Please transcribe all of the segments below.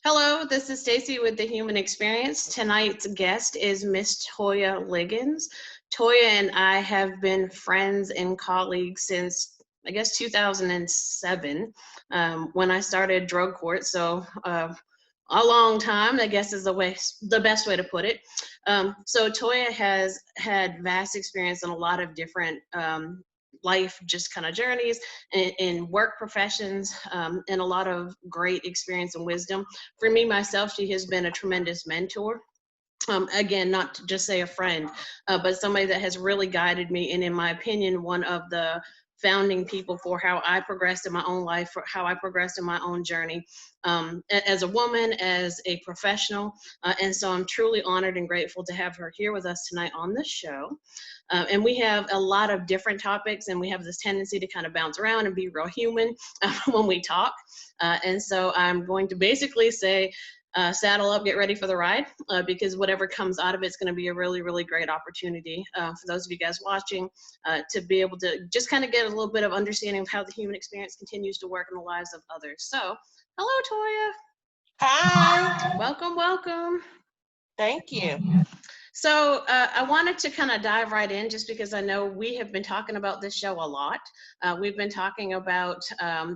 Hello, this is Stacy with The Human Experience. Tonight's guest is Miss Toya Liggons. Toya and I have been friends and colleagues since, I guess, 2007, when I started drug court. So a long time, I guess, is the best way to put it. So Toya has had vast experience in a lot of different life just kind of journeys in work professions, and a lot of great experience and wisdom. For me, myself, she has been a tremendous mentor. Again, not to just say a friend, but somebody that has really guided me, and in my opinion, one of the founding people for how I progressed in my own life, for how I progressed in my own journey, as a woman, as a professional. And so I'm truly honored and grateful to have her here with us tonight on the show. And we have a lot of different topics, and we have this tendency to kind of bounce around and be real human when we talk. And so I'm going to basically say, saddle up, get ready for the ride, because whatever comes out of it is going to be a really, really great opportunity for those of you guys watching, to be able to just kind of get a little bit of understanding of how the human experience continues to work in the lives of others. So, hello, Toya. Hi, Welcome, welcome. thank you. So I wanted to kind of dive right in, just because I know we have been talking about this show a lot. We've been talking about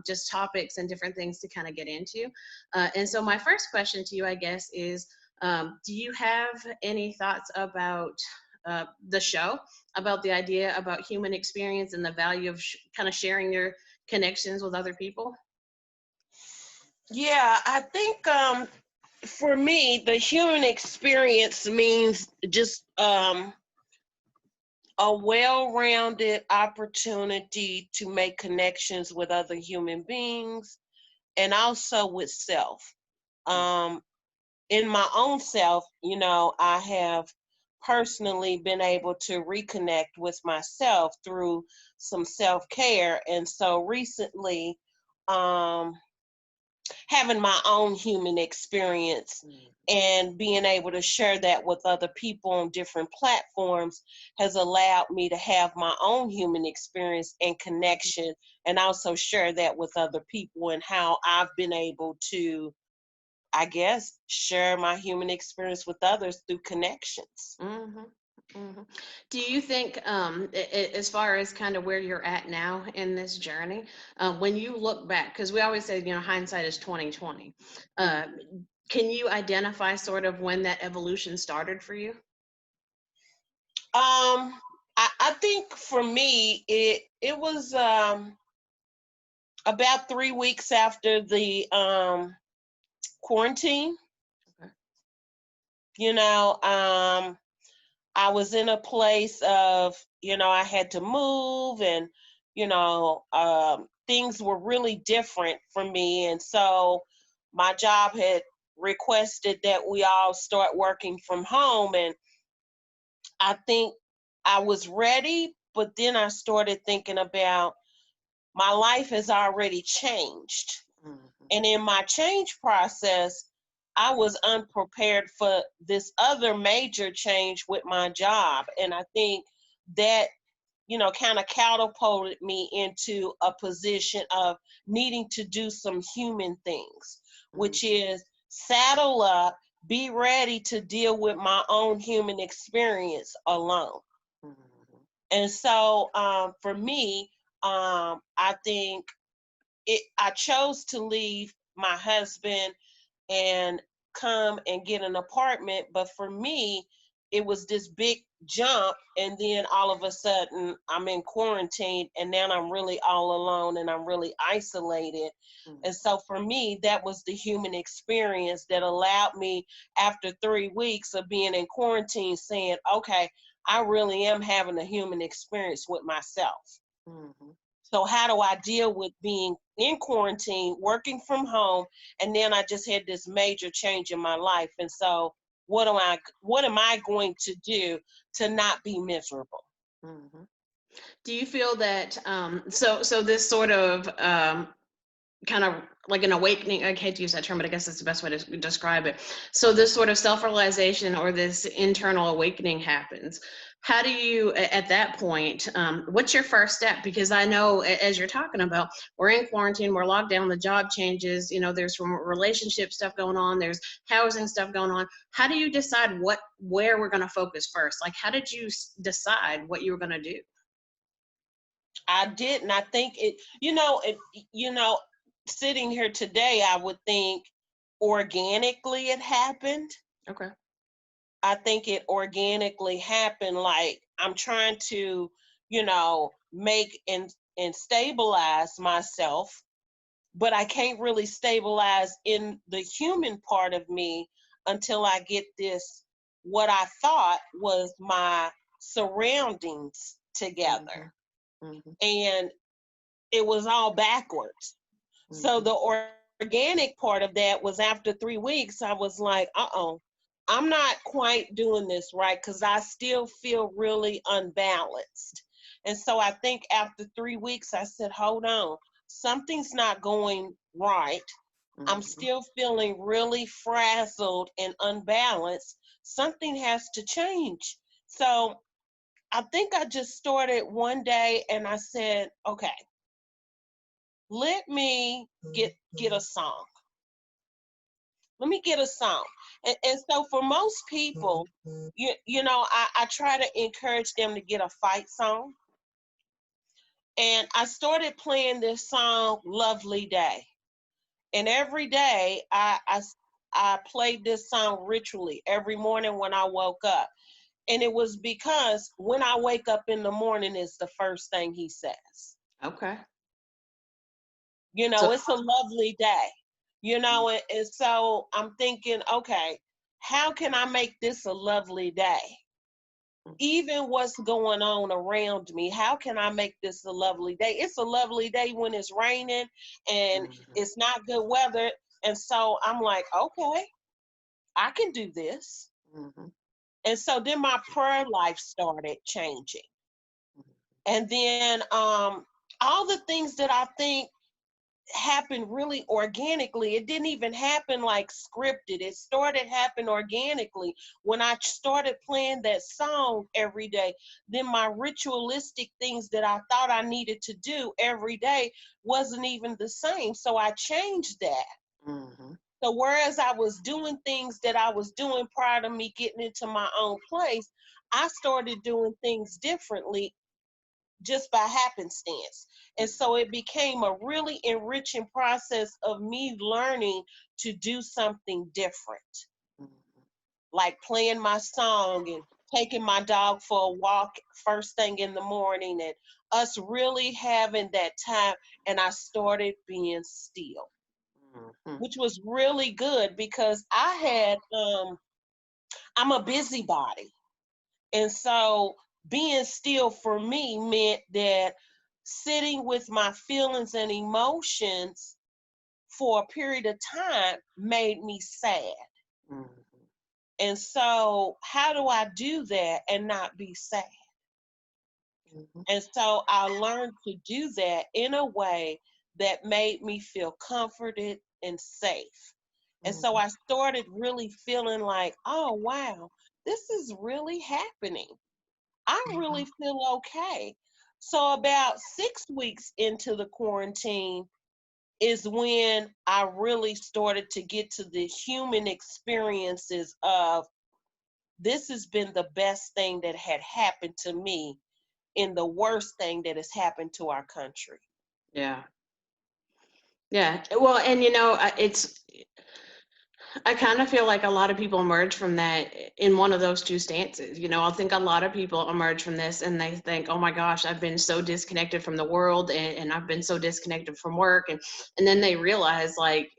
just topics and different things to kind of get into. And so my first question to you, I guess, is, do you have any thoughts about the show, about the idea about human experience and the value of kind of sharing your connections with other people? Yeah, I think for me, the human experience means just a well-rounded opportunity to make connections with other human beings and also with self. Um, in my own self, I have personally been able to reconnect with myself through some self-care. And so recently, um, having my own human experience and being able to share that with other people on different platforms has allowed me to have my own human experience and connection, and also share that with other people, and how I've been able to, I guess, share my human experience with others through connections. Mm-hmm. Mm-hmm. Do you think, as far as kind of where you're at now in this journey, when you look back, because we always say, hindsight is 2020. Uh, can you identify sort of when that evolution started for you? I think for me, it was about 3 weeks after the quarantine. Okay. You know, I was in a place of, I had to move, and, things were really different for me. And so my job had requested that we all start working from home. And I think I was ready, but then I started thinking about my life has already changed. Mm-hmm. And in my change process, I was unprepared for this other major change with my job. And I think that, kind of catapulted me into a position of needing to do some human things, which is saddle up, be ready to deal with my own human experience alone. Mm-hmm. And so for me, I think I chose to leave my husband and come and get an apartment. But for me, it was this big jump. And then all of a sudden, I'm in quarantine, and now I'm really all alone and I'm really isolated. Mm-hmm. And so for me, that was the human experience that allowed me, after 3 weeks of being in quarantine, saying, okay, I really am having a human experience with myself. Mm-hmm. So how do I deal with being in quarantine, working from home, and then I just had this major change in my life? And so what am I going to do to not be miserable? Mm-hmm. Do you feel that, so this sort of kind of like an awakening, I hate to use that term, but I guess that's the best way to describe it. So this sort of self-realization or this internal awakening happens. how do you, at that point, what's your first step? Because I know, as you're talking about, we're in quarantine, we're locked down, the job changes, there's some relationship stuff going on, there's housing stuff going on. How do you decide where we're going to focus first? Like, how did you decide what you were going to do? I didn't. I think sitting here today, I would think organically it happened. Okay. I think it organically happened. Like I'm trying to, make and stabilize myself, but I can't really stabilize in the human part of me until I get this, what I thought was my surroundings together. Mm-hmm. And it was all backwards. So Mm-hmm. the organic part of that was after 3 weeks, I was like, I'm not quite doing this right because I still feel really unbalanced. And so I think after 3 weeks, I said, hold on, something's not going right. I'm Mm-hmm. still feeling really frazzled and unbalanced. Something has to change. So I think I just started one day and I said, okay, let me get a song. Let me get a song. And so for most people, I try to encourage them to get a fight song. And I started playing this song, Lovely Day. And every day I played this song ritually every morning when I woke up. And it was because when I wake up in the morning, it's the first thing he says. Okay. So, It's a lovely day, and so I'm thinking, okay, how can I make this a lovely day? Even what's going on around me, how can I make this a lovely day? It's a lovely day when it's raining and mm-hmm. it's not good weather. And so I'm like, okay, I can do this. Mm-hmm. And so then my prayer life started changing. And then all the things that I think happened really organically. It didn't even happen like scripted. It started happening organically when I started playing that song every day. Then my ritualistic things that I thought I needed to do every day wasn't even the same. So I changed that. Mm-hmm. So whereas I was doing things that I was doing prior to me getting into my own place, I started doing things differently just by happenstance. And so it became a really enriching process of me learning to do something different, Mm-hmm. like playing my song and taking my dog for a walk first thing in the morning and us really having that time. And I started being still, Mm-hmm. which was really good because I'm a busybody. And so being still for me meant that sitting with my feelings and emotions for a period of time made me sad. Mm-hmm. And so, how do I do that and not be sad? Mm-hmm. And so, I learned to do that in a way that made me feel comforted and safe. And so, Mm-hmm. I started really feeling like, oh, wow, this is really happening. I really feel okay. So about 6 weeks into the quarantine is when I really started to get to the human experiences of this has been the best thing that had happened to me in the worst thing that has happened to our country. Yeah. Yeah. Well, and I kind of feel like a lot of people emerge from that in one of those two stances. I think a lot of people emerge from this and they think, oh my gosh, I've been so disconnected from the world, and I've been so disconnected from work. And then they realize, like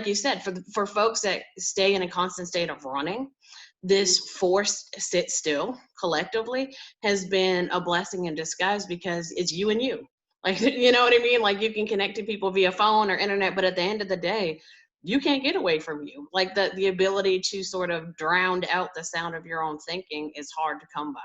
you said, for folks that stay in a constant state of running, this forced sit still collectively has been a blessing in disguise because it's you and you. Like, you know what I mean? Like, you can connect to people via phone or internet, but at the end of the day, you can't get away from you. Like, the ability to sort of drown out the sound of your own thinking is hard to come by.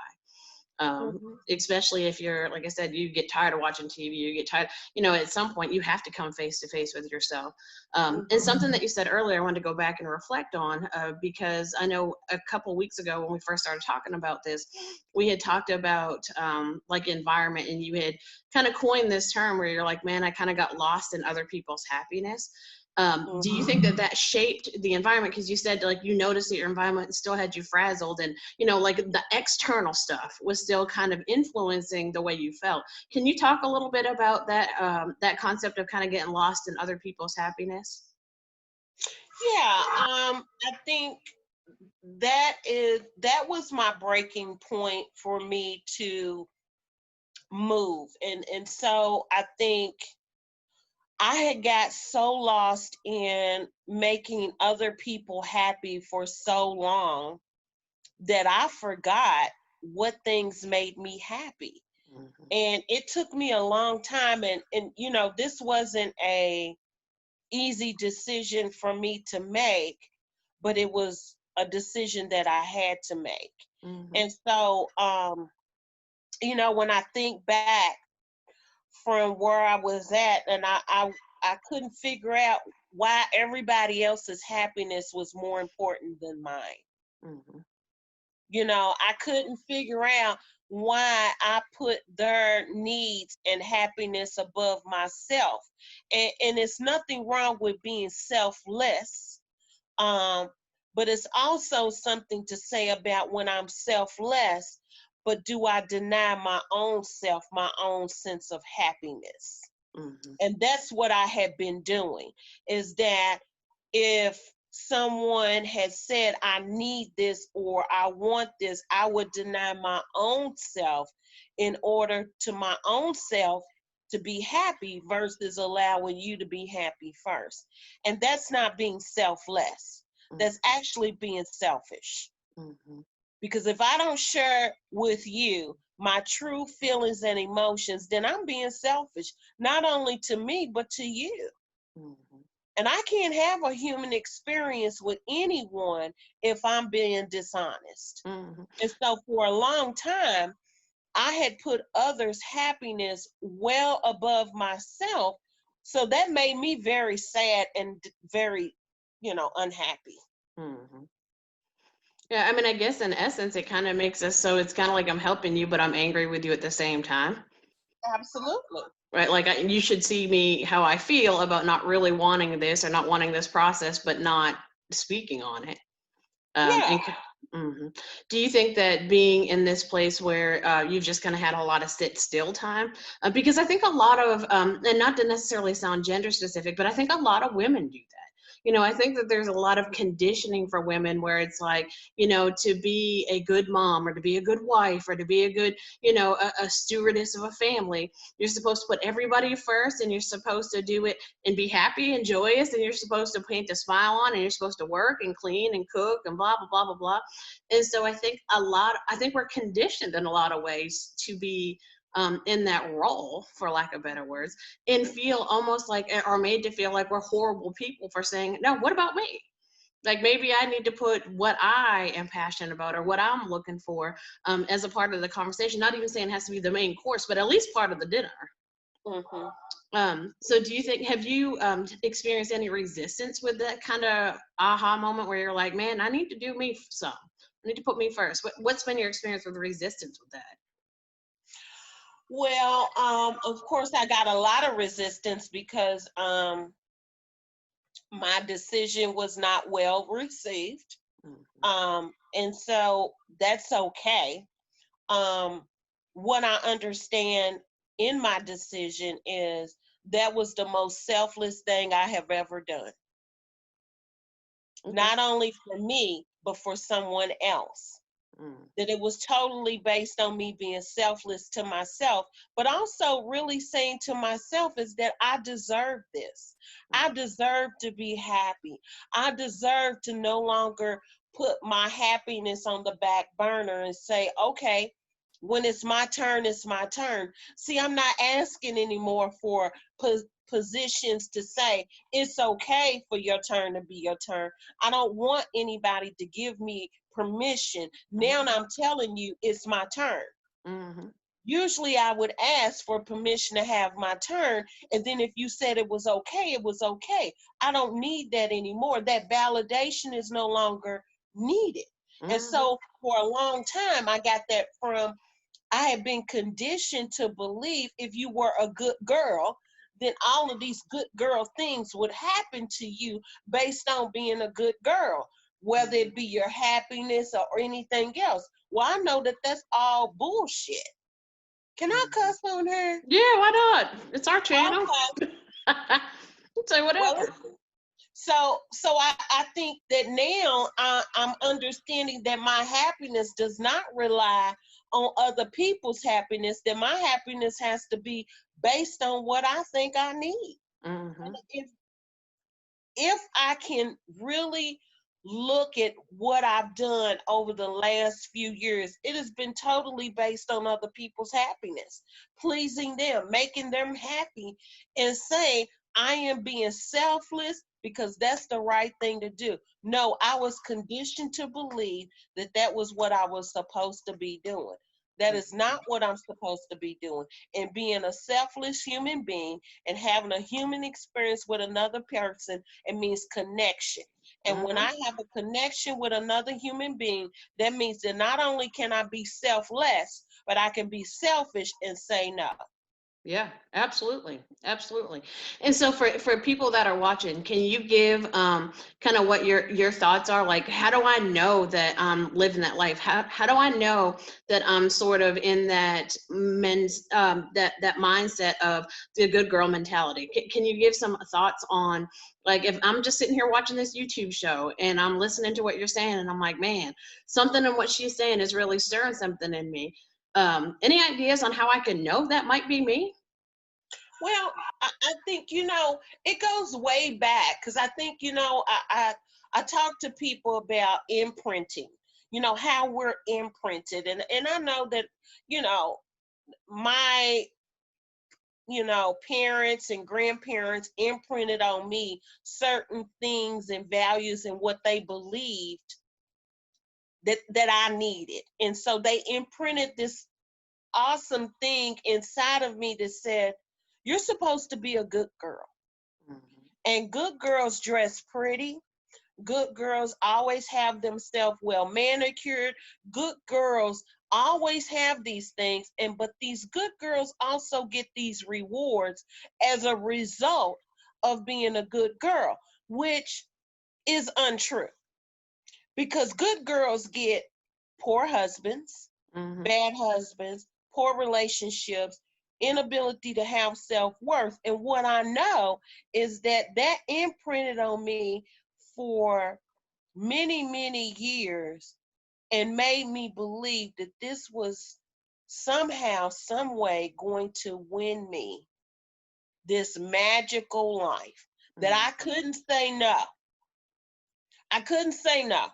Mhm. Especially if you're, like I said, you get tired of watching TV, you get tired, at some point you have to come face to face with yourself. And Mhm. something that you said earlier, I wanted to go back and reflect on, because I know a couple weeks ago when we first started talking about this, we had talked about like environment, and you had kind of coined this term where you're like, man, I kind of got lost in other people's happiness. Do you Mhm. think that that shaped the environment? Because you said like you noticed that your environment still had you frazzled, and like the external stuff was still kind of influencing the way you felt. Can you talk a little bit about that, that concept of kind of getting lost in other people's happiness? Yeah, I think that was my breaking point for me to move. And so I think I had got so lost in making other people happy for so long that I forgot what things made me happy. Mhm. And it took me a long time, and this wasn't a easy decision for me to make, but it was a decision that I had to make. Mhm. And so when I think back from where I was at, and I couldn't figure out why everybody else's happiness was more important than mine. Mhm. I couldn't figure out why I put their needs and happiness above myself. And it's nothing wrong with being selfless. Um, but it's also something to say about when I'm selfless, but do I deny my own self, my own sense of happiness? Mhm. And that's what I had been doing, is that if someone had said I need this or I want this, I would deny my own self in order to my own self to be happy versus allowing you to be happy first. And that's not being selfless, that's Mhm. actually being selfish. Mhm. Because if I don't share with you my true feelings and emotions, then I'm being selfish, not only to me, but to you. Mhm. And I can't have a human experience with anyone if I'm being dishonest. Mhm. And so for a long time, I had put others' happiness well above myself. So that made me very sad and very, unhappy. Mhm. Yeah, I mean, I guess in essence, it kind of makes us so it's kind of like I'm helping you, but I'm angry with you at the same time. Absolutely. Right, like, you should see me how I feel about not really wanting this or not wanting this process, but not speaking on it. Yeah. And do you think that being in this place where you've just kind of had a lot of sit still time, because I think a lot of, and not to necessarily sound gender specific, but I think a lot of women do that. I think that there's a lot of conditioning for women where it's like, to be a good mom or to be a good wife or to be a good, a stewardess of a family, you're supposed to put everybody first, and you're supposed to do it and be happy and joyous, and you're supposed to paint a smile on, and you're supposed to work and clean and cook and blah blah blah blah blah. And so I think we're conditioned in a lot of ways to be, in that role, for lack of better words, and feel almost like, or made to feel like we're horrible people for saying, no, what about me? Like, maybe I need to put what I am passionate about or what I'm looking for, as a part of the conversation. Not even saying it has to be the main course, but at least part of the dinner. Hmm. So do you think, have you experienced any resistance with that kind of aha moment where you're like, man, I need to do me some. I need to put me first. What's been your experience with resistance with that? Well, of course, I got a lot of resistance because my decision was not well received. Mhm. And so that's okay. Um, what I understand in my decision is that was the most selfless thing I have ever done, Okay. not only for me, but for someone else. Mm. That it was totally based on me being selfless to myself, but also really saying to myself is that I deserve this. I deserve to be happy. I deserve to no longer put my happiness on the back burner and say, okay, when it's my turn, it's my turn. See, I'm not asking anymore for positions to say it's okay for your turn to be your turn. I don't want anybody to give me permission. Now Mhm. I'm telling you it's my turn. Mm-hmm. Usually I would ask for permission to have my turn. And then if you said it was okay, it was okay. I don't need that anymore. That validation is no longer needed. And Mm-hmm. so for a long time, I got that from, I had been conditioned to believe if you were a good girl, then all of these good girl things would happen to you based on being a good girl, whether it be your happiness or anything else. Well, I know that that's all bullshit. Can I Mm-hmm. cuss on her? Yeah, why not? It's our channel. Okay. Say Well, whatever. so I think that now I'm understanding that my happiness does not rely on other people's happiness, that my happiness has to be based on what I think I need. Mm-hmm. And if I can really look at what I've done over the last few years, it has been totally based on other people's happiness, pleasing them, making them happy, and saying, I am being selfless because that's the right thing to do. No, I was conditioned to believe that that was what I was supposed to be doing. That is not what I'm supposed to be doing. And being a selfless human being and having a human experience with another person, it means connection. And when Mm-hmm. I have a connection with another human being, that means that not only can I be selfless, but I can be selfish and say no. Yeah, absolutely. Absolutely. And so for people that are watching, can you give kind of what your thoughts are? Like, how do I know that I'm living that life? How do I know that I'm sort of in that men's that mindset of the good girl mentality? Can you give some thoughts on, like, if I'm just sitting here watching this YouTube show and I'm listening to what you're saying and I'm like, man, something in what she's saying is really stirring something in me. Any ideas on how I can know that might be me? Well, I think, it goes way back because I think, I talk to people about imprinting, how we're imprinted. And I know that, you know, my parents and grandparents imprinted on me certain things and values and what they believed that I needed. And so they imprinted this awesome thing inside of me that said, you're supposed to be a good girl. Mhm. And good girls dress pretty. Good girls always have themselves well manicured. Good girls always have these things. But these good girls also get these rewards as a result of being a good girl, which is untrue because good girls get poor husbands, Mhm. bad husbands, poor relationships, inability to have self worth. And what I know is that that imprinted on me for many, many years and made me believe that this was somehow, some way going to win me this magical life that Mhm. I couldn't say no. I couldn't say no.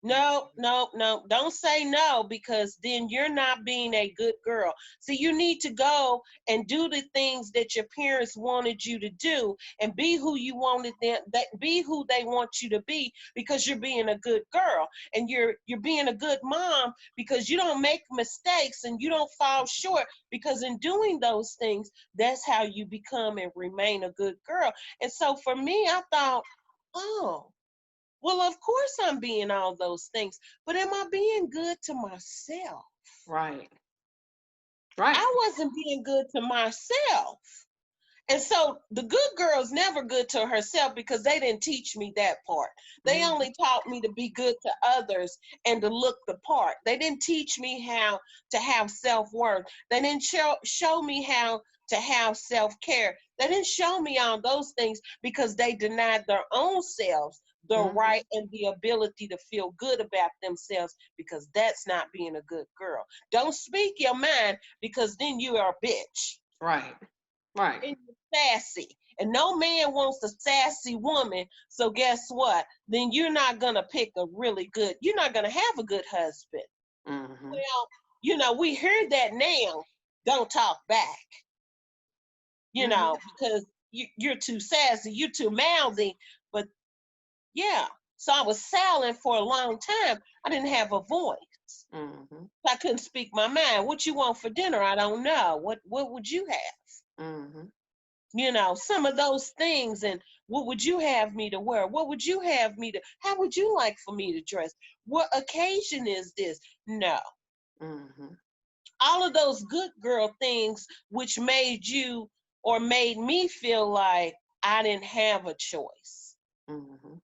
No, no, no. Don't say no because then you're not being a good girl. So you need to go and do the things that your parents wanted you to do and be who you wanted them that be who they want you to be because you're being a good girl and you're being a good mom because you don't make mistakes and you don't fall short because in doing those things that's how you become and remain a good girl. And so for me I thought, "Oh, well, of course I'm being all those things, but am I being good to myself? Right. Right. I wasn't being good to myself." And so the good girl's never good to herself because they didn't teach me that part. They Mhm. only taught me to be good to others and to look the part. They didn't teach me how to have self-worth. They didn't show me how to have self-care. They didn't show me all those things because they denied their own selves the Mhm. right and the ability to feel good about themselves because that's not being a good girl. Don't speak your mind because then you are a bitch Right. Right. and you're sassy. And no man wants a sassy woman. So guess what? Then you're not gonna have a good husband. Mhm. Well, we hear that now. Don't talk back, Mhm. because you're too sassy, you're too mouthy. But yeah, so I was silent for a long time. I didn't have a voice. words. Mm-hmm. I couldn't speak my mind. What you want for dinner? I don't know. What would you have? Mm-hmm. Some of those things. And what would you have me to wear? What would you have me to, how would you like for me to dress? What occasion is this? No. Mm-hmm. All of those good girl things, which made you or made me feel like I didn't have a choice. Mm-hmm.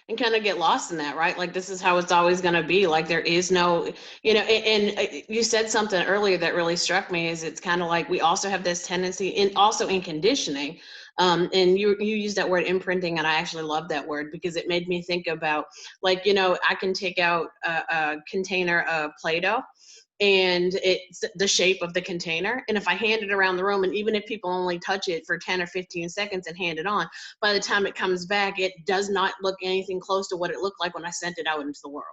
And kind of get lost in that, right? Like, this is how it's always going to be. Like, there is no, and you said something earlier that really struck me, is it's kind of like we also have this tendency, and also in conditioning, and you used that word imprinting, and I actually love that word because it made me think about, like, I can take out a container of Play-Doh, and it's the shape of the container. And if I hand it around the room, and even if people only touch it for 10 or 15 seconds and hand it on, by the time it comes back, it does not look anything close to what it looked like when I sent it out into the world.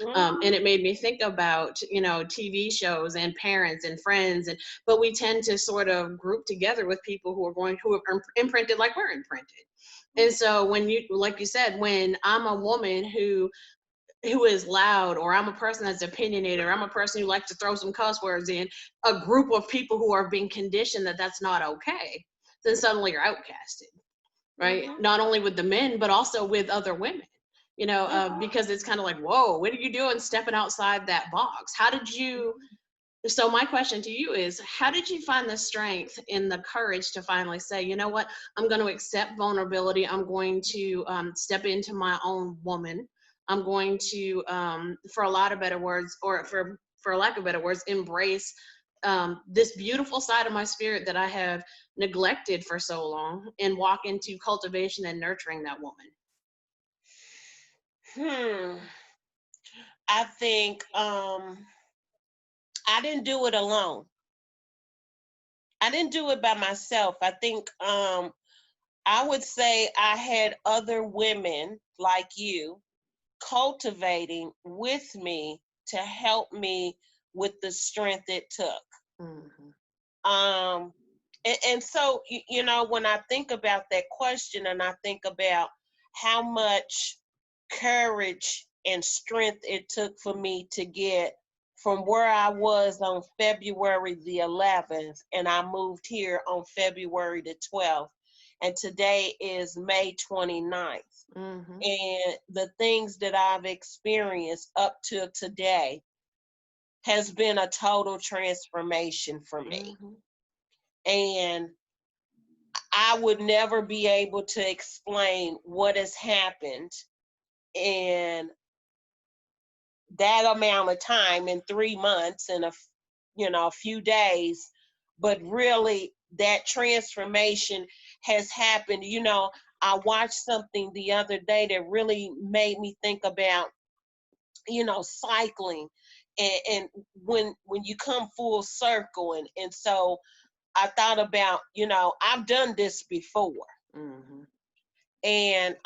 Mm-hmm. And it made me think about, TV shows and parents and friends, but we tend to sort of group together with people who are imprinted like we're imprinted. And so when like you said, when I'm a woman who is loud, or I'm a person that's opinionated, or I'm a person who likes to throw some cuss words in a group of people who are being conditioned that that's not okay, then suddenly you're outcasted, right? Mm-hmm. Not only with the men, but also with other women, Mm-hmm. because it's kind of like, whoa, what are you doing stepping outside that box? So my question to you is, how did you find the strength and the courage to finally say, you know what, I'm going to accept vulnerability. I'm going to step into my own woman. I'm going to, for a lot of better words, or for lack of better words, embrace this beautiful side of my spirit that I have neglected for so long, and walk into cultivation and nurturing that woman? I think I didn't do it alone. I didn't do it by myself. I think I would say I had other women like you cultivating with me to help me with the strength it took. Mm-hmm. Um, and so, when I think about that question, and I think about how much courage and strength it took for me to get from where I was on February the 11th, and I moved here on February the 12th, and today is May 29th. Mm-hmm. And the things that I've experienced up to today has been a total transformation for me. Mm-hmm. And I would never be able to explain what has happened in that amount of time, in 3 months and a few days, but really that transformation has happened. I watched something the other day that really made me think about cycling, and when you come full circle, and so I thought about, I've done this before. Mm-hmm. And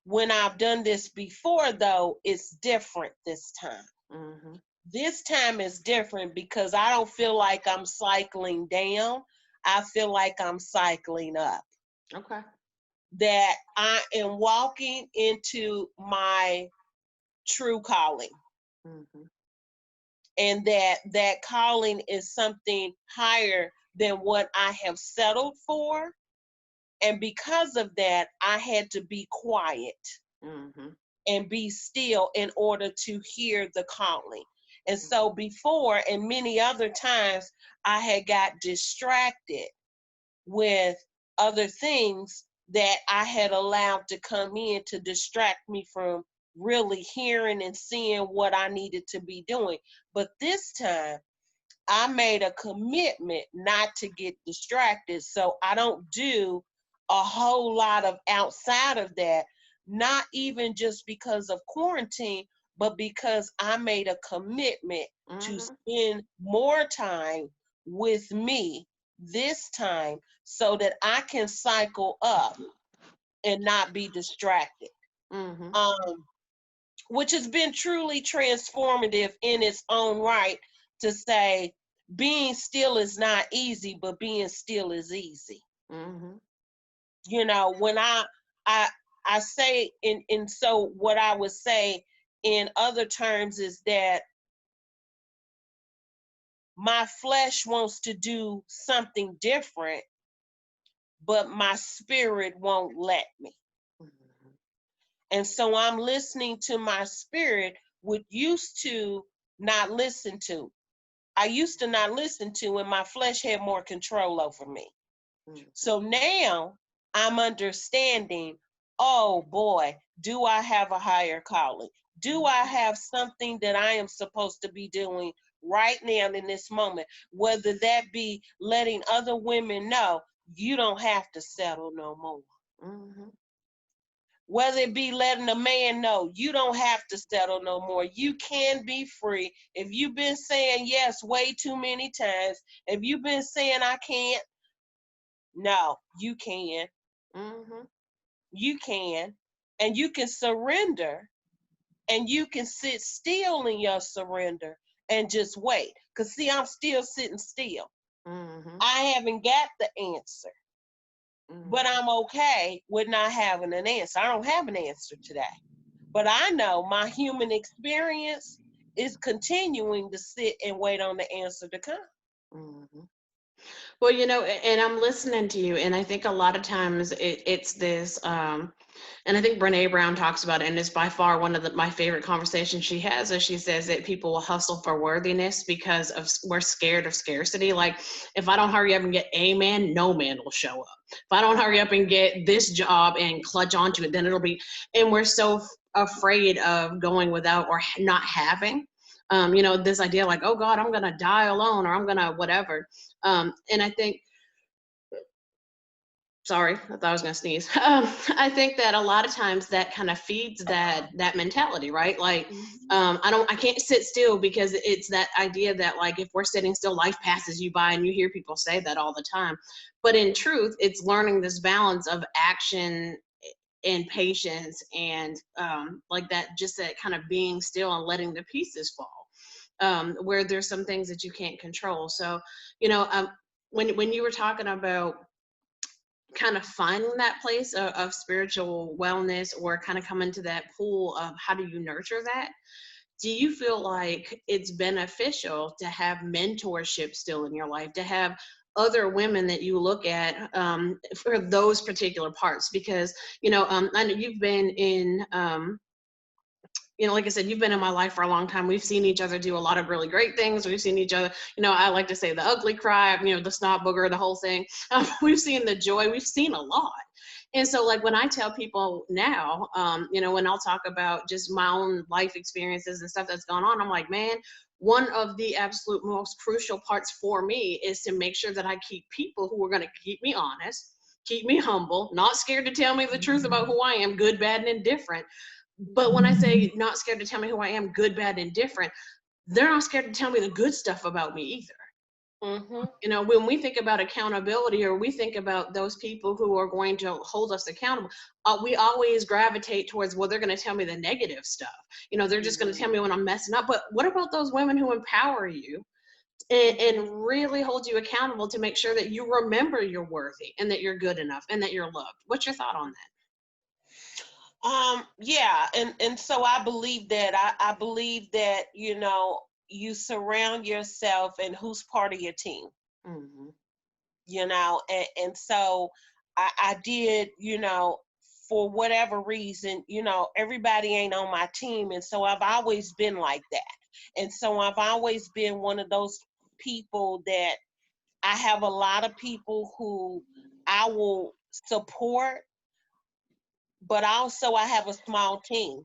when I've done this before, though, it's different this time. Mm-hmm. This time is different because I don't feel like I'm cycling down. I feel like I'm cycling up. Okay. That I am walking into my true calling. Mm-hmm. And that calling is something higher than what I have settled for. And because of that, I had to be quiet Mm-hmm. and be still in order to hear the calling. And so before, and many other times, I had got distracted with other things that I had allowed to come in to distract me from really hearing and seeing what I needed to be doing. But this time, I made a commitment not to get distracted. So I don't do a whole lot of outside of that, not even just because of quarantine, but because I made a commitment to Mm-hmm. spend more time with me this time so that I can cycle up and not be distracted. Mm-hmm. Um, which has been truly transformative in its own right, to say being still is not easy, but being still is easy. Mm-hmm. When I I say, and so what I would say in other terms is that my flesh wants to do something different, but my spirit won't let me. Mhm. And so I'm listening to my spirit, which used to not listen to. I used to not listen to, and my flesh had more control over me. Mhm. So now I'm understanding, oh boy, do I have a higher calling? Do I have something that I am supposed to be doing right now in this moment? Whether that be letting other women know you don't have to settle no more. Mhm. Whether it be letting a man know you don't have to settle no more. You can be free. If you've been saying yes way too many times, if you've been saying I can't, no, you can. Mhm. You can. And you can surrender, and you can sit still in your surrender and just wait. Because, see, I'm still sitting still. Mhm. I haven't got the answer, but Mhm. I'm okay with not having an answer. I don't have an answer today. But I know my human experience is continuing to sit and wait on the answer to come. Mhm. Well, and I'm listening to you, and I think a lot of times it's this, and I think Brene Brown talks about it, and it's by far one of my favorite conversations she has, as she says that people will hustle for worthiness because we're scared of scarcity. Like, if I don't hurry up and get a man, no man will show up. If I don't hurry up and get this job and clutch onto it, then it'll be, and we're so afraid of going without or not having. This idea like, oh God, I'm gonna die alone, or I'm gonna whatever. And I think, sorry, I thought I was gonna sneeze. I think that a lot of times that kind of feeds that mentality, right? Like, Mhm. I can't sit still, because it's that idea that, like, if we're sitting still, life passes you by, and you hear people say that all the time. But in truth, it's learning this balance of action and patience, and like that, just that kind of being still and letting the pieces fall. Where there's some things that you can't control. So, you know, um, when you were talking about kind of finding that place of spiritual wellness, or kind of coming to that pool of how do you nurture that, do you feel like it's beneficial to have mentorship still in your life, to have other women that you look at, for those particular parts? Because I know you've been in, like I said, you've been in my life for a long time. We've seen each other do a lot of really great things. We've seen each other, I like to say the ugly cry, the snot booger, the whole thing. We've seen the joy. We've seen a lot. And so, like, when I tell people now, when I'll talk about just my own life experiences and stuff that's gone on, I'm like, man, one of the absolute most crucial parts for me is to make sure that I keep people who are going to keep me honest, keep me humble, not scared to tell me the truth about who I am, good, bad, and indifferent. But when I say not scared to tell me who I am, good, bad, and indifferent, they're not scared to tell me the good stuff about me either. Mm-hmm. When we think about accountability, or we think about those people who are going to hold us accountable, we always gravitate towards, well, they're going to tell me the negative stuff. They're just going to tell me when I'm messing up. But what about those women who empower you and really hold you accountable to make sure that you remember you're worthy, and that you're good enough, and that you're loved? What's your thought on Yeah, and so I believe that I believe that, you surround yourself, and who's part of your team, that? Mm-hmm. and so I did, for whatever reason, everybody ain't on my team, and so I've always been like that. And so I've always been one of those people that I have a lot of people who I will support, but also I have a small team.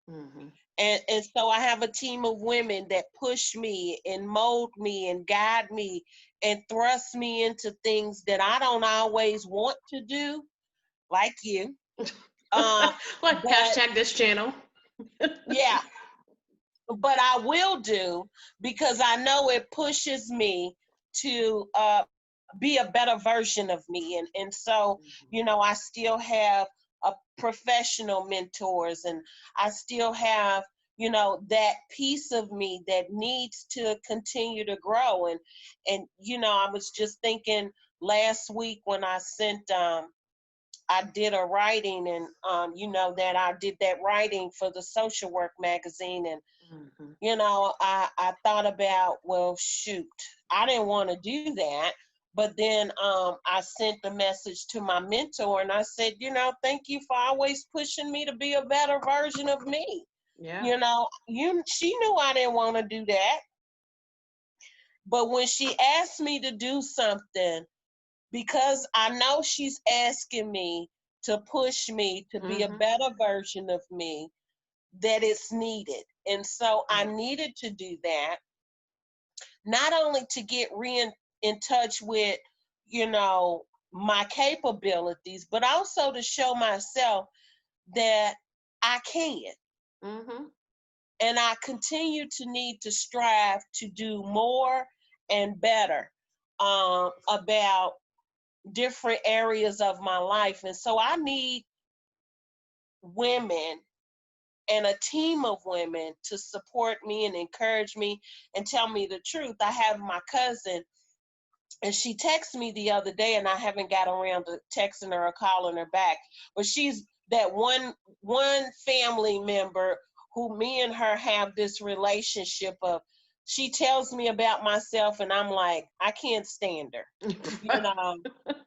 Mm-hmm. And so I have a team of women that push me and mold me and guide me and thrust me into things that I don't always want to do, like you. Like, But hashtag this channel. yeah, but I will do, because I know it pushes me to be a better version of me. And so, I still have a professional mentors, and I still have, that piece of me that needs to continue to grow. And I was just thinking last week when I I did a writing, and you know that I did that writing for the social work magazine, and Mhm. you know, I thought about, well, shoot, I didn't want to do that. But then I sent the message to my mentor and I said, you know, thank you for always pushing me to be a better version of me. Yeah. You know, she knew I didn't want to do that. But when she asked me to do something, because I know she's asking me to push me to be a Mhm. better version of me, that it's needed. And so I Yeah. needed to do that, not only to get in touch with, you know, my capabilities, but also to show myself that I can. Mhm. And I continue to need to strive to do more and better about different areas of my life. And so I need women and a team of women to support me and encourage me and tell me the truth. I have my cousin, and she texted me the other day, and I haven't got around to texting her or calling her back. But she's that one family member who me and her have this relationship of. She tells me about myself, and I'm like, I can't stand her, you know.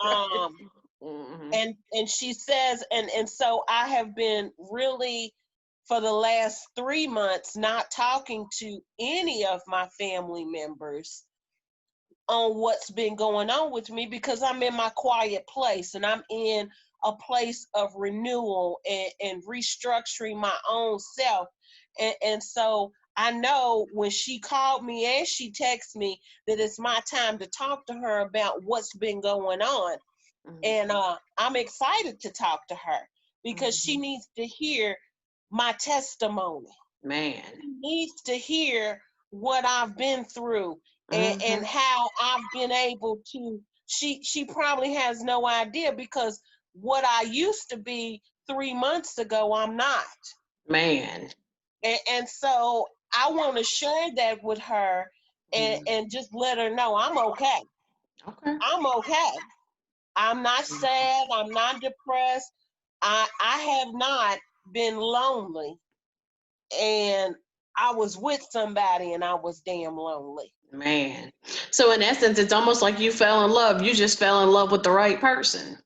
Um, Mhm. and she says, and so I have been really for the last 3 months not talking to any of my family members on what's been going on with me, because I'm in my quiet place and I'm in a place of renewal and restructuring my own self. And so I know when she called me and she texted me that it's my time to talk to her about what's been going on. And Mhm. I'm excited to talk to her because she Mhm. needs to hear my testimony. Man. She needs to hear what I've been through, and Mhm. how I've been able to. She probably has no idea, because what I used to be 3 months ago, I'm not. Man. And so I want to share that with her, Mhm. and just let her know I'm okay. Okay. I'm okay. I'm not Mhm. sad. I'm not depressed. I have not been lonely, and I was with somebody and I was damn lonely. Man. So in essence, it's almost like you fell in love. You just fell in love with the right person.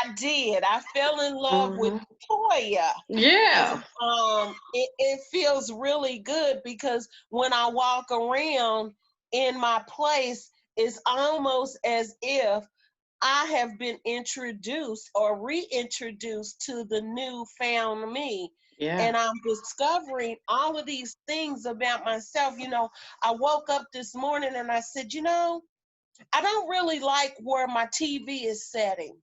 I did. I fell in love with Mhm. Toya. Yeah. And it feels really good, because when I walk around in my place, it's almost as if I have been introduced or reintroduced to the new found me. Yeah. And I'm discovering all of these things about myself. You know, I woke up this morning and I said, you know, I don't really like where my TV is setting.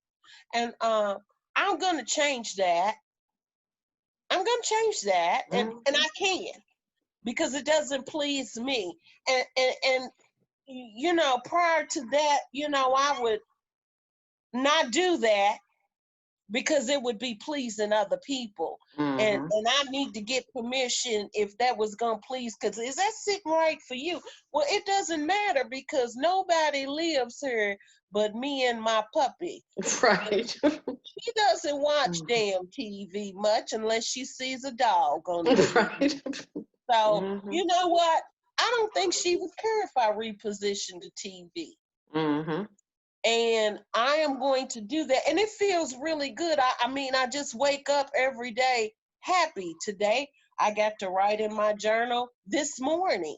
And I'm going to change that. I'm going to change that. And Mhm. I can, because it doesn't please me. And, you know, prior to that, you know, I would not do that because it would be pleasing other people. Mhm. And I need to get permission if that was gonna please, because is that sitting right for you? Well, it doesn't matter, because nobody lives here but me and my puppy. Right. She doesn't watch Mhm. damn TV much unless she sees a dog on the TV. Right. So Mhm. you know what? I don't think she would care if I repositioned the TV. Mhm. And I am going to do that. And it feels really good. I mean, I just wake up every day happy. Today, I got to write in my journal this morning,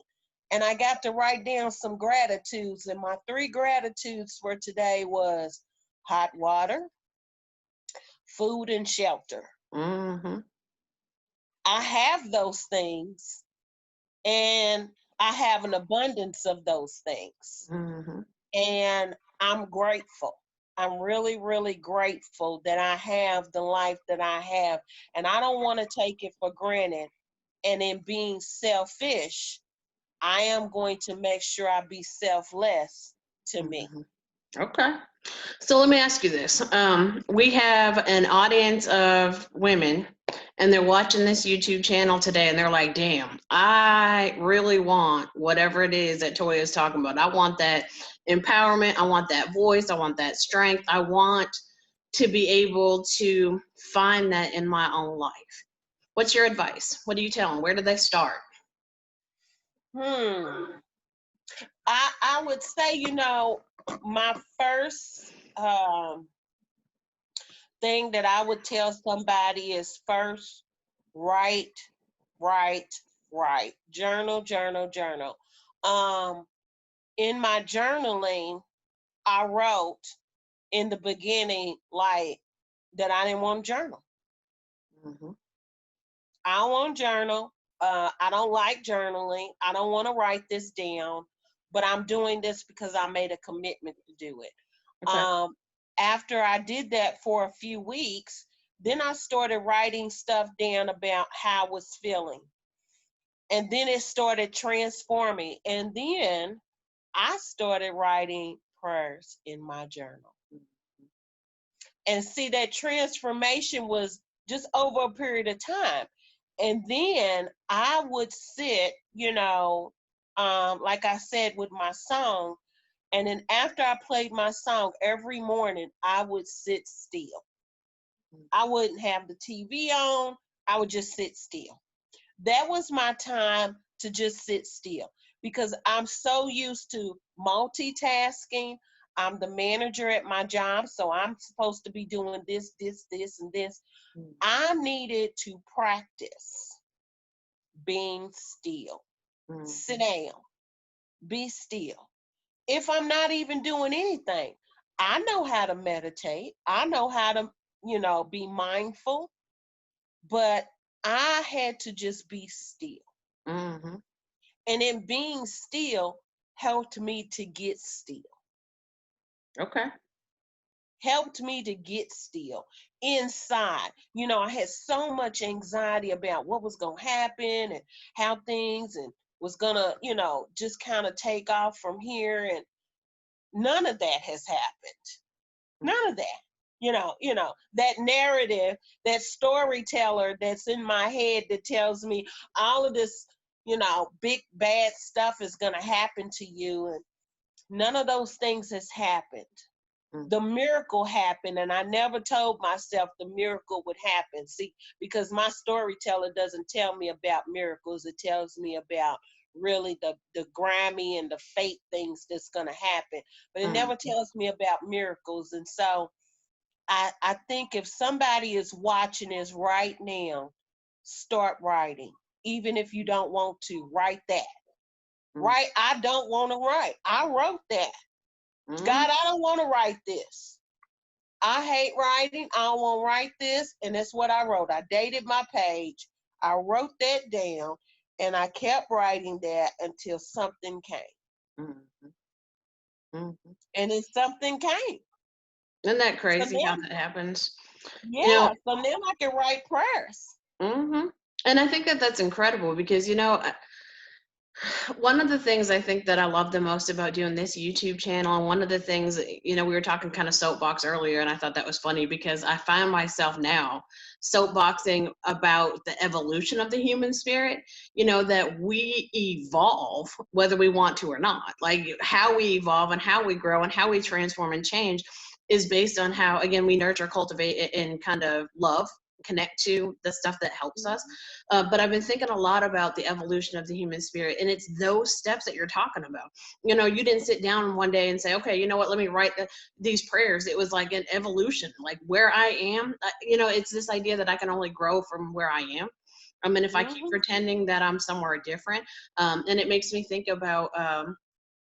and I got to write down some gratitudes. And my 3 gratitudes for today was hot water, food, and shelter. Mhm. I have those things, and I have an abundance of those things. Mhm. And I'm grateful. I'm really, really grateful that I have the life that I have. And I don't want to take it for granted. And in being selfish, I am going to make sure I be selfless to me. Mhm. Okay. So let me ask you this. We have an audience of women, and they're watching this YouTube channel today, and they're like, damn, I really want whatever it is that Toya is talking about. I want that empowerment. I want that voice. I want that strength. I want to be able to find that in my own life. What's your advice? What do you tell them? Where do they start? I would say, my first thing that I would tell somebody is first write, write, write. Journal, journal, journal. In my journaling, I wrote in the beginning like that I didn't want to journal. Mm-hmm. I don't want to journal. I don't like journaling. I don't want to write this down, but I'm doing this because I made a commitment to do it. Okay. After I did that for a few weeks, then I started writing stuff down about how I was feeling. And then it started transforming. And then I started writing prayers in my journal. And see, that transformation was just over a period of time. And then I would sit, like I said, with my song. And then after I played my song every morning, I would sit still. I wouldn't have the TV on. I would just sit still. That was my time to just sit still because I'm so used to multitasking. I'm the manager at my job, so I'm supposed to be doing this, this, this, and this. I needed to practice being still. Sit down, be still. If I'm not even doing anything, I know how to meditate. I know how to, be mindful, but I had to just be still. Mm-hmm. And in being still helped me to get still. Okay. Helped me to get still inside. I had so much anxiety about what was going to happen and how things and was going to, just kind of take off from here. And none of that has happened. None of that. That narrative, that storyteller that's in my head that tells me all of this, big bad stuff is going to happen to you. And none of those things has happened. The miracle happened, and I never told myself the miracle would happen. See, because my storyteller doesn't tell me about miracles. It tells me about really the grimy and the fake things that's going to happen. But it never tells me about miracles. And so I think if somebody is watching this right now, start writing. Even if you don't want to, write that. Right? I don't want to write. I wrote that. God, I don't want to write this. I hate writing. I don't want to write this. And that's what I wrote. I dated my page. I wrote that down and I kept writing that until something came. And then something came. Isn't that So crazy how now, that happens? yeah, so now I can write prayers. And I think that that's incredible because, one of the things I think that I love the most about doing this YouTube channel, and one of the things, we were talking kind of soapbox earlier, and I thought that was funny because I find myself now soapboxing about the evolution of the human spirit, that we evolve whether we want to or not. Like how we evolve and how we grow and how we transform and change is based on how, again, we nurture, cultivate, and kind of love, connect to the stuff that helps us. But I've been thinking a lot about the evolution of the human spirit, and it's those steps that you're talking about. You didn't sit down one day and say, okay, you know what, let me write these prayers. It was like an evolution, like where I am. It's this idea that I can only grow from where I am. I mean, if I keep pretending that I'm somewhere different, and it makes me think about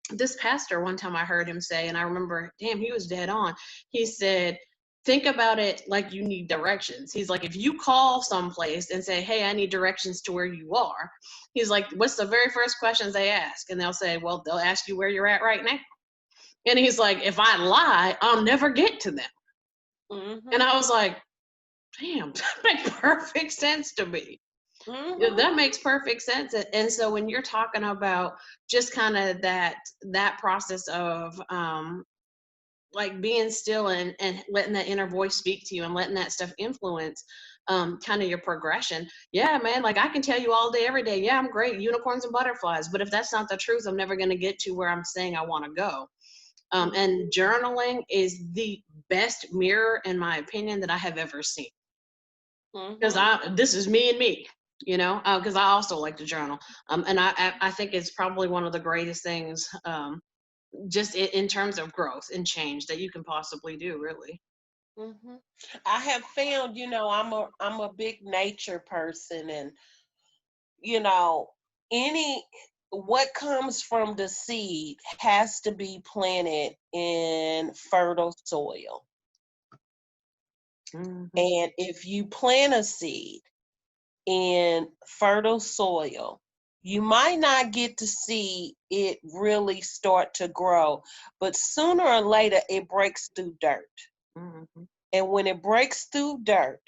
this pastor. One time I heard him say, and I remember, damn, he was dead on. He said, think about it like you need directions. He's like, if you call someplace and say, hey, I need directions to where you are, he's like, what's the very first questions they ask? And they'll say, well, they'll ask you where you're at right now. And he's like, if I lie, I'll never get to them. And I was like, damn, that makes perfect sense to me. That makes perfect sense. And so when you're talking about just kind of that process of like being still and letting that inner voice speak to you and letting that stuff influence kind of your progression. Yeah, man, like I can tell you all day, every day, yeah, I'm great, unicorns and butterflies. But if that's not the truth, I'm never going to get to where I'm saying I want to go. And journaling is the best mirror, in my opinion, that I have ever seen. Because Mm-hmm. this is me and me, you know, because I also like to journal. And I think it's probably one of the greatest things, just in terms of growth and change that you can possibly do, really. Mm-hmm. I have found, I'm a big nature person, and you know, any what comes from the seed has to be planted in fertile soil. Hmm. And if you plant a seed in fertile soil, you might not get to see it really start to grow, but sooner or later it breaks through dirt. Hmm. And when it breaks through dirt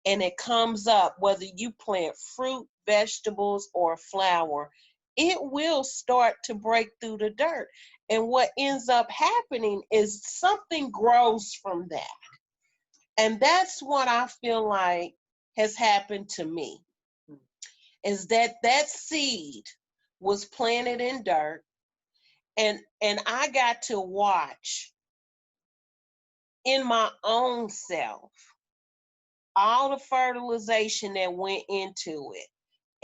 and it comes up, whether you plant fruit, vegetables, or flower, it will start to break through the dirt. And what ends up happening is something grows from that. And that's what I feel like has happened to me, is that seed was planted in dirt, and I got to watch in my own self all the fertilization that went into it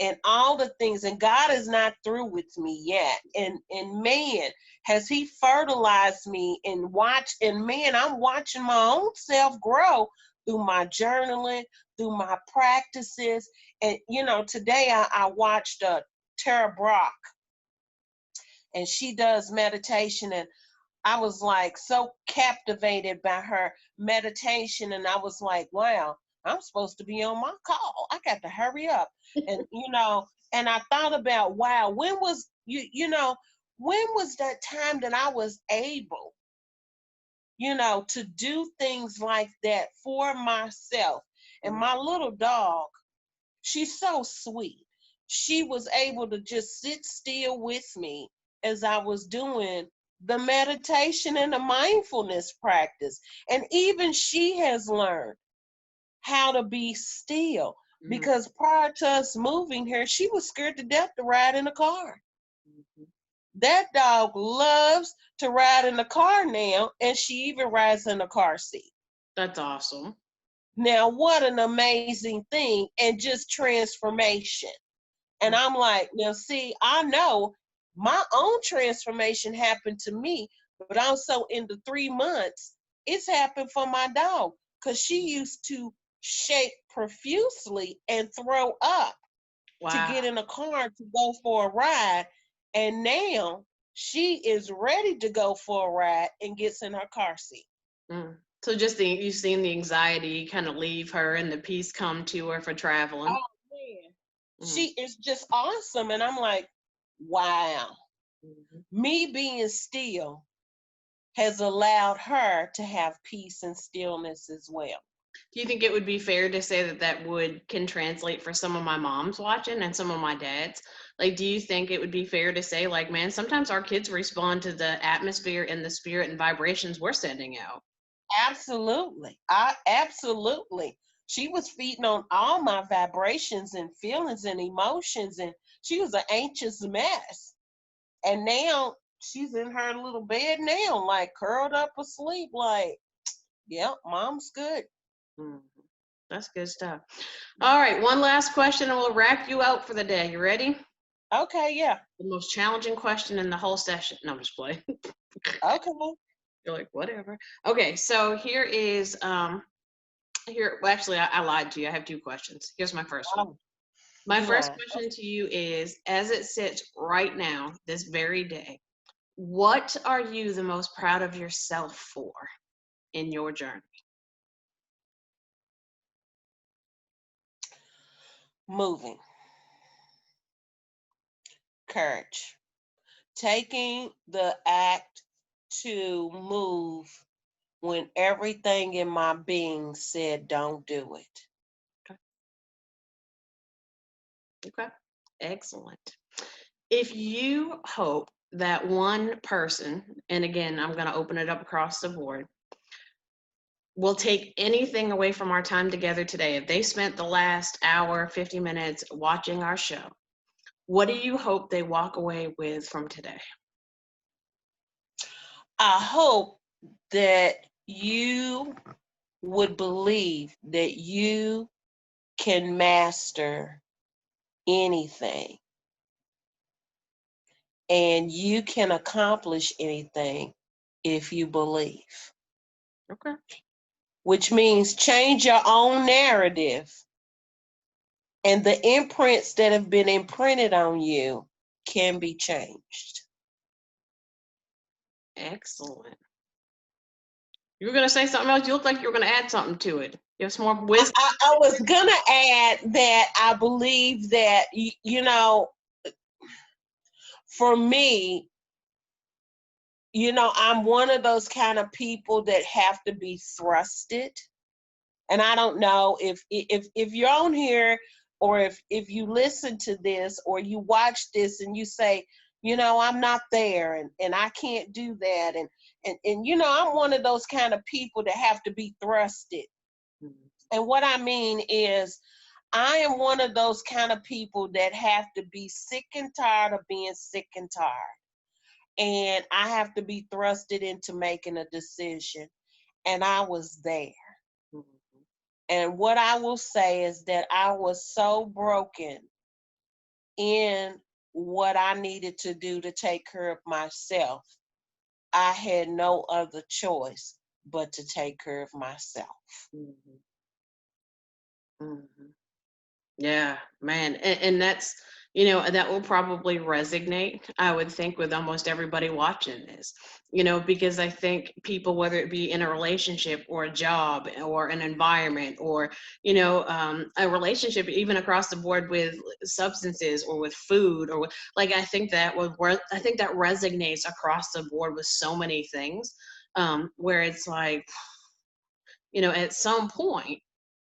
and all the things. And God is not through with me yet. And man, has he fertilized me and man, I'm watching my own self grow through my journaling, through my practices. And today I watched Tara Brock, and she does meditation, and I was like so captivated by her meditation, and I was like, wow, I'm supposed to be on my call. I got to hurry up. And and I thought about, wow, when was when was that time that I was able, to do things like that for myself? And my little dog, she's so sweet. She was able to just sit still with me as I was doing the meditation and the mindfulness practice. And even she has learned how to be still, Hmm. because prior to us moving here, she was scared to death to ride in a car. That dog loves to ride in the car now, and she even rides in a car seat. That's awesome. Now, what an amazing thing, and just transformation. And I'm like, now see, I know my own transformation happened to me, but also in the 3 months, it's happened for my dog, because she used to shake profusely and throw up to Wow. get in a car to go for a ride. And now she is ready to go for a ride and gets in her car seat. Mm. So just you've seen the anxiety kind of leave her and the peace come to her for traveling. Oh man, Mm. she is just awesome. And I'm like, wow, Mhm. me being still has allowed her to have peace and stillness as well. Do you think it would be fair to say that that would can translate for some of my moms watching and some of my dads? Like, do you think it would be fair to say, like, man, sometimes our kids respond to the atmosphere and the spirit and vibrations we're sending out? Absolutely. I absolutely. She was feeding on all my vibrations and feelings and emotions, and she was an anxious mess. And now she's in her little bed now, like curled up asleep, like, yep, mom's good. Mhm. That's good stuff. All right, one last question and we'll wrap you out for the day. You ready? Okay, yeah. The most challenging question in the whole session. No, I'm just playing. Okay. You're like, whatever. Okay, so here is well, actually I lied to you. I have two questions. Here's my first one. Oh, My you first lying. question to you is, as it sits right now, this very day, what are you the most proud of yourself for in your journey? Moving. Courage. Taking the act to move when everything in my being said don't do it. Okay. Okay. Excellent. If you hope that one person, and again, I'm going to open it up across the board, will take anything away from our time together today, if they spent the last hour, 50 minutes watching our show, what do you hope they walk away with from today? I hope that you would believe that you can master anything and you can accomplish anything if you believe. Okay. Which means change your own narrative, and the imprints that have been imprinted on you can be changed. Excellent. You were going to say something else? You look like you were going to add something to it. You have some more wisdom. I was going to add that I believe that, you know, for me, you know, I'm one of those kind of people that have to be thrusted. And I don't know if you're on here, or if you listen to this or you watch this and you say, you know, I'm not there, and I can't do that, and you know, I'm one of those kind of people that have to be thrusted. Mm-hmm. And what I mean is, I am one of those kind of people that have to be sick and tired of being sick and tired. And I have to be thrusted into making a decision. And I was there. Mm-hmm. And what I will say is that I was so broken in what I needed to do to take care of myself. I had no other choice but to take care of myself. Mm-hmm. Mm-hmm. Yeah, man. And that's, you know, that will probably resonate, I would think, with almost everybody watching this, you know, because I think people, whether it be in a relationship or a job or an environment or, you know, a relationship, even across the board with substances or with food or with, like, I think that resonates across the board with so many things, where it's like, you know, at some point,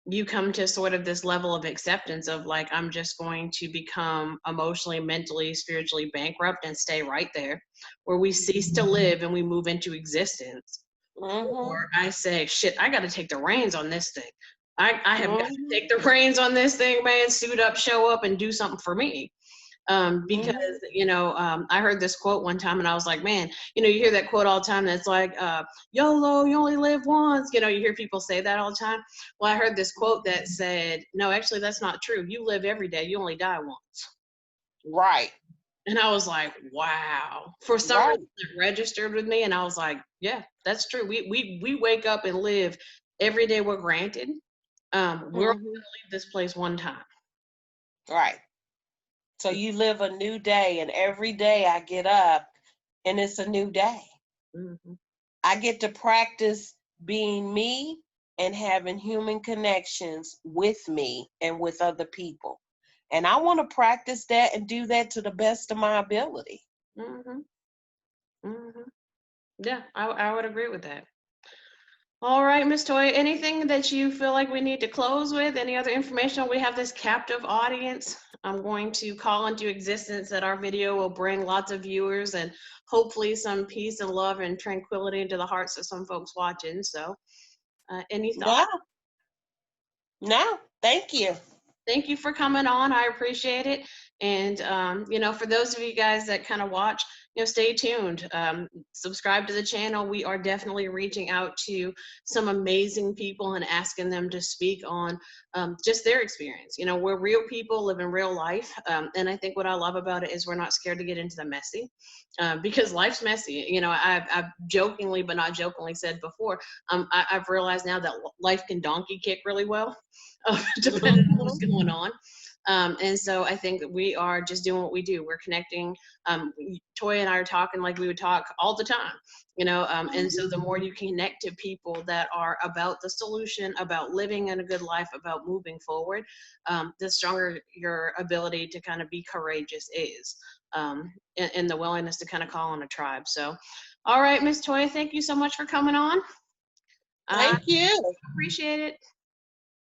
you come to sort of this level of acceptance of like, I'm just going to become emotionally, mentally, spiritually bankrupt and stay right there, where we cease to live and we move into existence. Mm-hmm. Or I say, shit, I got to take the reins on this thing. I have got to Mm-hmm. take the reins on this thing, man, suit up, show up, and do something for me. Because, Mm-hmm. you know, I heard this quote one time and I was like, man, you know, you hear that quote all the time that's like, YOLO, you only live once. You know, you hear people say that all the time. Well, I heard this quote that said, no, actually, that's not true. You live every day, you only die once. Right. And I was like, wow. For some Right. reason, it registered with me. And I was like, yeah, that's true. We wake up and live every day we're granted. We're going Mm-hmm. to leave this place one time. Right. So you live a new day, and every day I get up and it's a new day. Mm-hmm. I get to practice being me and having human connections with me and with other people. And I want to practice that and do that to the best of my ability. Mm-hmm. Mm-hmm. Yeah, I would agree with that. All right, Miss Toy, anything that you feel like we need to close with? Any other information? We have this captive audience. I'm going to call into existence that our video will bring lots of viewers and hopefully some peace and love and tranquility into the hearts of some folks watching. So, any No, thoughts? no, thank you. Thank you for coming on. I appreciate it. And, you know, for those of you guys that kind of watch, you know, stay tuned. Subscribe to the channel. We are definitely reaching out to some amazing people and asking them to speak on just their experience. You know, we're real people living real life. And I think what I love about it is we're not scared to get into the messy, because life's messy. You know, I've jokingly, but not jokingly said before, I've realized now that life can donkey kick really well. Depending on what's Mhm. going on. And so I think that we are just doing what we do. We're connecting. Toya and I are talking like we would talk all the time, you know. And so the more you connect to people that are about the solution, about living in a good life, about moving forward, the stronger your ability to kind of be courageous is, and the willingness to kind of call on a tribe. So, all right, Miss Toya, thank you so much for coming on. I Thank you. appreciate it.